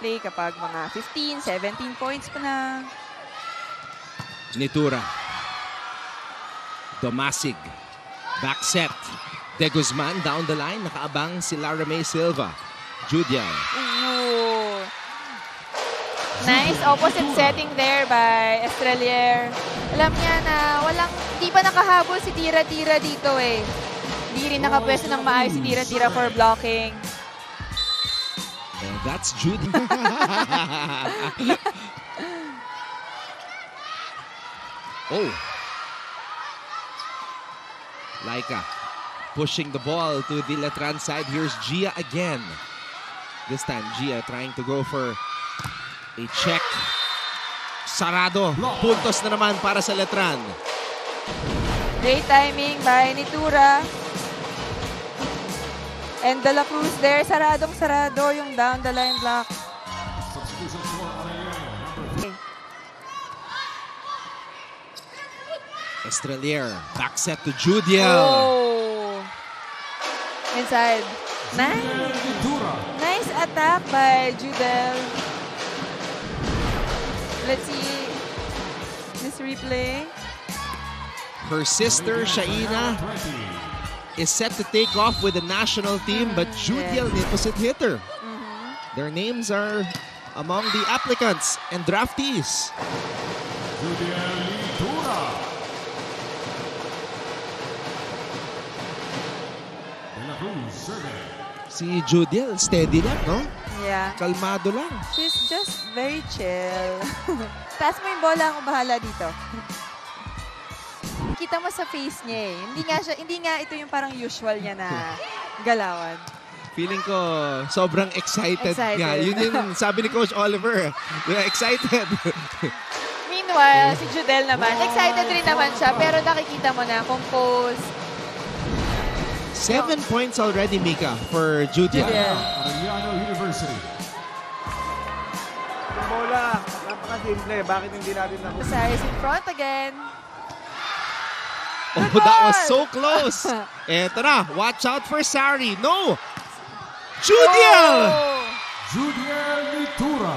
replay kapag mga 15, 17 points pa na. Nitura. Domasig. Back set. De Guzman down the line. Nakaabang si Lara May Silva. Judiel. Ooh. Nice opposite setting there by Estrelier. Alam niya na di pa nakahabol si Tira-Tira dito eh. Hindi rin nakapwesto ng maayos si Tira-Tira for blocking. And that's Judy. Oh. Laika pushing the ball to the Letran side. Here's Gia again. This time, Gia trying to go for a check. Sarado. Puntos na naman para sa Letran. Great timing by Nitura. And De La Cruz there. Saradong-sarado yung down the line block. Okay. Estrelier. Back set to Judiel. Oh. Inside. Nice. Nice attack by Judiel. Let's see this replay. Her sister, Shaina, is set to take off with the national team, but Judiel, the opposite hitter. Their names are among the applicants and draftees. Si Judiel, steady lang, no? Yeah. Kalmado lang. She's just very chill. Taas mo yung bola, ako bahala dito. Kita mo sa face niya eh. Hindi nga ito yung parang usual niya na galawan. Feeling ko sobrang excited nga. Yun yung sabi ni Coach Oliver. Excited. Meanwhile, si Judiel naman, excited rin naman siya, pero nakikita mo na, composed. 7 points already, Mika, for Judiel. Arellano University. Yung bola, napaka-simple. Bakit hindi natin na... Saris in front again. Oh, that was so close. Eto na, watch out for Sari. No! Judiel! Oh! Judiel Nitura.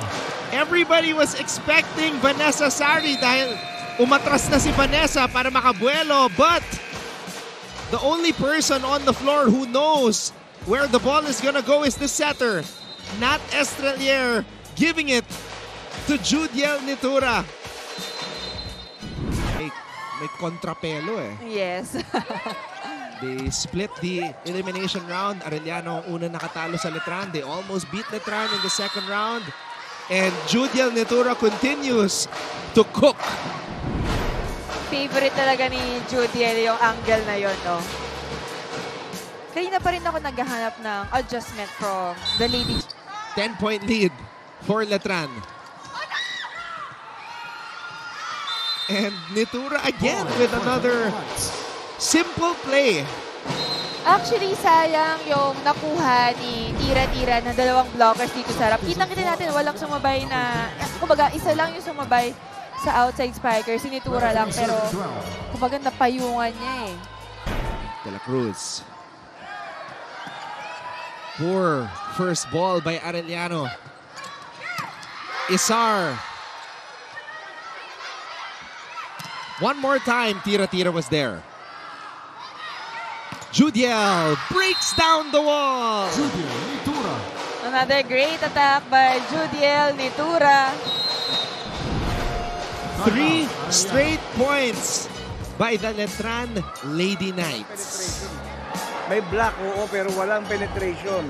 Everybody was expecting Vanessa Sari dahil umatras na si Vanessa para makabuelo, but the only person on the floor who knows where the ball is gonna go is the setter. Not Estrelier, giving it to Judiel Nitura. May kontrapelo eh. Yes. They split the elimination round. Arellano ang una nakatalo sa Letran. They almost beat Letran in the second round. And Judiel Nitura continues to cook. Favorite talaga ni Judiel yung angle na yon, no? Kanina pa rin ako naghahanap ng adjustment from the lady. 10-point lead for Letran. And Nitura again with another simple play. Actually, sayang yung nakuha ni Tira-Tira na dalawang blockers dito sa harap. Kitang-kita natin, walang sumabay na... Kumbaga, isa lang yung sumabay sa outside spiker. Si Nitura lang, pero kumbaga napayungan niya eh. De La Cruz. Poor first ball by Arellano. Isar. One more time, Tira-Tira was there. Judiel breaks down the wall. Judiel Nitura. Another great attack by Judiel Nitura. 3 straight points by the Letran Lady Knights. May block, oo, pero walang penetration.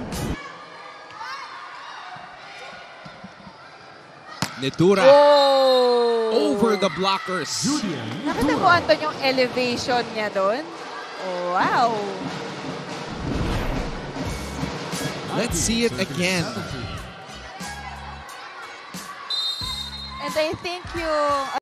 Nitura over the blockers. Nakita mo, Anton, yung elevation niya doon? Oh, wow. Let's see it again. And I think yung